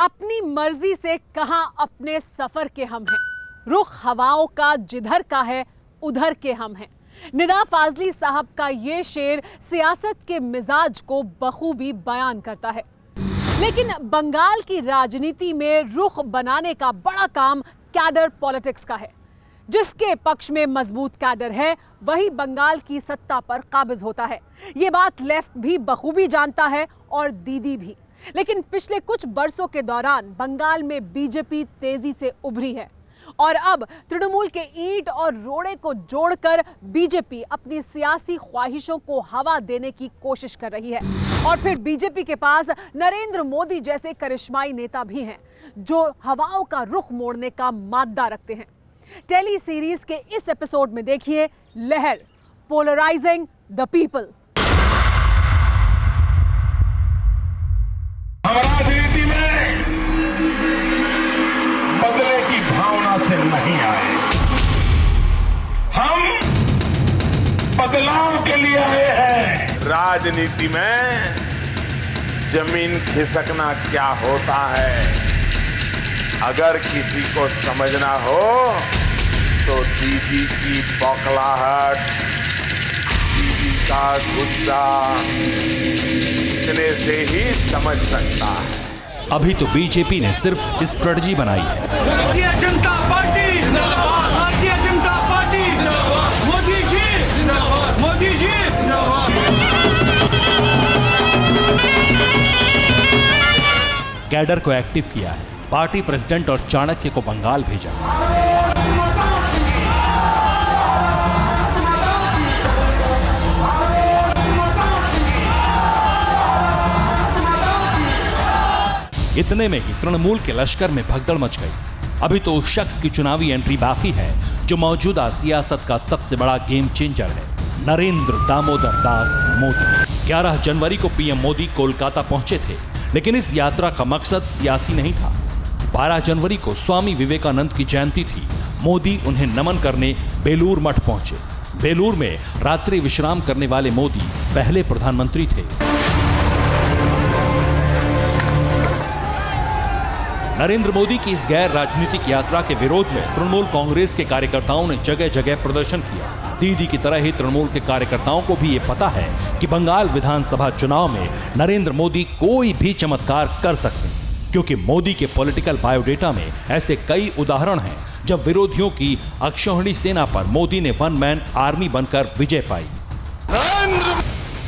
अपनी मर्जी से कहां अपने सफर के हम हैं, रुख हवाओं का जिधर का है उधर के हम हैं। निदा फाजली साहब का ये शेर सियासत के मिजाज को बखूबी बयान करता है। लेकिन बंगाल की राजनीति में रुख बनाने का बड़ा काम कैडर पॉलिटिक्स का है। जिसके पक्ष में मजबूत कैडर है वही बंगाल की सत्ता पर काबिज होता है। ये बात लेफ्ट भी बखूबी जानता है और दीदी भी। लेकिन पिछले कुछ बरसों के दौरान बंगाल में बीजेपी तेजी से उभरी है और अब तृणमूल के ईंट और रोड़े को जोड़कर बीजेपी अपनी सियासी ख्वाहिशों को हवा देने की कोशिश कर रही है। और फिर बीजेपी के पास नरेंद्र मोदी जैसे करिश्माई नेता भी हैं जो हवाओं का रुख मोड़ने का मादा रखते हैं। टेली सीरीज के इस एपिसोड में देखिए लहर, पोलराइजिंग द पीपल। राजनीति में बदले की भावना से नहीं आए, हम बदलाव के लिए आए हैं। राजनीति में जमीन खिसकना क्या होता है अगर किसी को समझना हो तो दीदी की बौखलाहट, दीदी का गुस्सा इतने से ही समझ सकता है। अभी तो बीजेपी ने सिर्फ स्ट्रेटजी बनाई है। भारतीय जनता पार्टी जिंदाबाद, भारतीय जनता पार्टी जिंदाबाद, मोदी जी जिंदाबाद, मोदी जी जिंदाबाद। कैडर को एक्टिव किया है, पार्टी प्रेसिडेंट और चाणक्य को बंगाल भेजा। इतने में ही तृणमूल के लश्कर में भगदड़ मच गई। अभी तो उस शख्स की चुनावी एंट्री बाकी है जो मौजूदा सियासत का सबसे बड़ा गेम चेंजर है, नरेंद्र दामोदर दास मोदी। 11 जनवरी को पीएम मोदी कोलकाता पहुंचे थे, लेकिन इस यात्रा का मकसद सियासी नहीं था। 12 जनवरी को स्वामी विवेकानंद की जयंती थी। मोदी उन्हें नमन करने बेलूर मठ पहुंचे। बेलूर में रात्रि विश्राम करने वाले मोदी पहले प्रधानमंत्री थे। नरेंद्र मोदी की इस गैर राजनीतिक यात्रा के विरोध में तृणमूल कांग्रेस के कार्यकर्ताओं ने जगह जगह प्रदर्शन किया। दीदी की तरह ही तृणमूल के कार्यकर्ताओं को भी ये पता है कि बंगाल विधानसभा चुनाव में नरेंद्र मोदी कोई भी चमत्कार कर सकते हैं, क्योंकि मोदी के पॉलिटिकल बायोडेटा में ऐसे कई उदाहरण हैं जब विरोधियों की अक्षौहिणी सेना पर मोदी ने वन मैन आर्मी बनकर विजय पाई।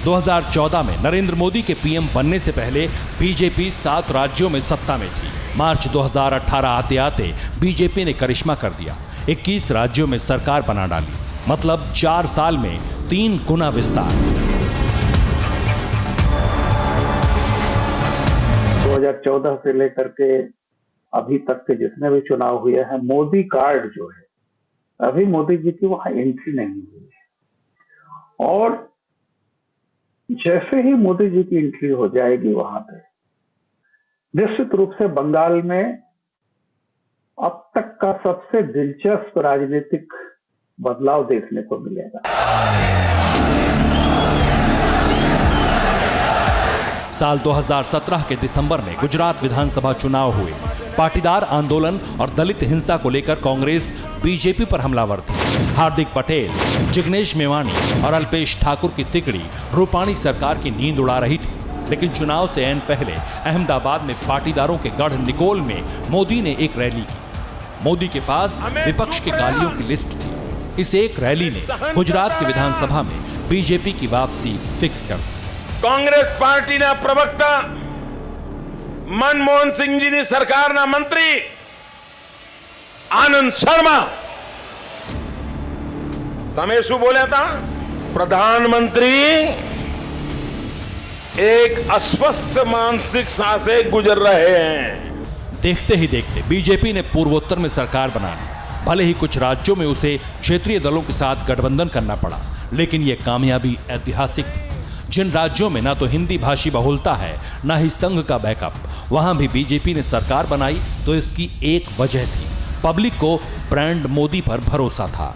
2014 में नरेंद्र मोदी के पीएम बनने से पहले बीजेपी 7 राज्यों में सत्ता में थी। मार्च 2018 आते आते बीजेपी ने करिश्मा कर दिया, 21 राज्यों में सरकार बना डाली। मतलब 4 साल में 3 गुना विस्तार। 2014 से लेकर के अभी तक के जितने भी चुनाव हुए हैं, मोदी कार्ड जो है, अभी मोदी जी की वहां एंट्री नहीं हुई है। और जैसे ही मोदी जी की एंट्री हो जाएगी वहां पे, निश्चित रूप से बंगाल में अब तक का सबसे दिलचस्प राजनीतिक बदलाव देखने को मिलेगा। साल 2017 के दिसंबर में गुजरात विधानसभा चुनाव हुए। पाटीदार आंदोलन और दलित हिंसा को लेकर कांग्रेस बीजेपी पर हमलावर थी। हार्दिक पटेल, जिग्नेश मेवानी और अल्पेश ठाकुर की तिकड़ी रूपाणी सरकार की नींद उड़ा रही थी। लेकिन चुनाव से ऐन पहले अहमदाबाद में पाटीदारों के गढ़ निकोल में मोदी ने एक रैली की। मोदी के पास विपक्ष के गालियों की लिस्ट थी। इस एक रैली ने गुजरात की विधानसभा में बीजेपी की वापसी फिक्स कर दी। कांग्रेस पार्टी ना प्रवक्ता मनमोहन सिंह जी ने सरकार ना मंत्री आनंद शर्मा तमें शू बोला था, प्रधानमंत्री एक अस्वस्थ मानसिक से गुजर रहे हैं। देखते ही देखते बीजेपी ने पूर्वोत्तर में सरकार बना ली। भले ही कुछ राज्यों में उसे क्षेत्रीय दलों के साथ गठबंधन करना पड़ा, लेकिन यह कामयाबी ऐतिहासिक थी। जिन राज्यों में ना तो हिंदी भाषी बहुलता है, ना ही संघ का बैकअप, वहां भी बीजेपी ने सरकार बनाई तो इसकी एक वजह थी, पब्लिक को ब्रांड मोदी पर भरोसा था।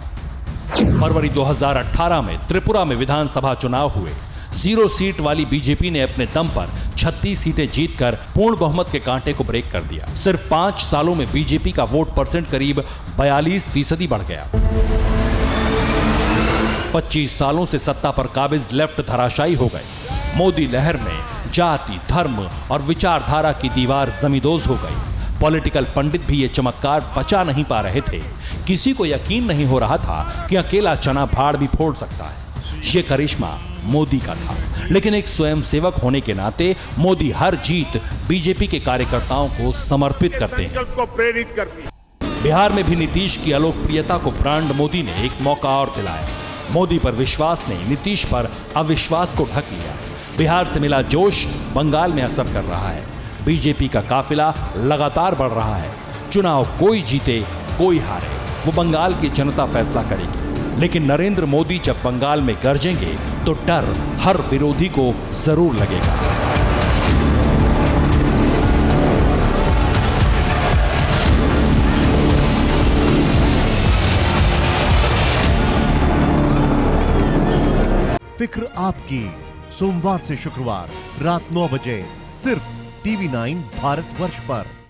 फरवरी 2018 में त्रिपुरा में विधानसभा चुनाव हुए। 0 सीट वाली बीजेपी ने अपने दम पर 36 सीटें जीतकर पूर्ण बहुमत के कांटे को ब्रेक कर दिया। सिर्फ 5 सालों में बीजेपी का वोट परसेंट करीब 42% बढ़ गया। 25 सालों से सत्ता पर काबिज लेफ्ट धराशायी हो गए। मोदी लहर में जाति, धर्म और विचारधारा की दीवार जमींदोज हो गई। पॉलिटिकल पंडित भी ये चमत्कार पचा नहीं पा रहे थे। किसी को यकीन नहीं हो रहा था कि अकेला चना भाड़ भी फोड़ सकता है। ये करिश्मा मोदी का था, लेकिन एक स्वयंसेवक होने के नाते मोदी हर जीत बीजेपी के कार्यकर्ताओं को समर्पित करते हैं। को प्रेरित करती है। बिहार में भी नीतीश की अलोकप्रियता को ब्रांड मोदी ने एक मौका और दिलाया। मोदी पर विश्वास ने नीतीश पर अविश्वास को ढक लिया। बिहार से मिला जोश बंगाल में असर कर रहा है। बीजेपी का काफिला लगातार बढ़ रहा है। चुनाव कोई जीते कोई हारे, वो बंगाल की जनता फैसला करेगी। लेकिन नरेंद्र मोदी जब बंगाल में गरजेंगे तो डर हर विरोधी को जरूर लगेगा। फिक्र आपकी, सोमवार से शुक्रवार रात 9 बजे सिर्फ TV9 भारतवर्ष पर।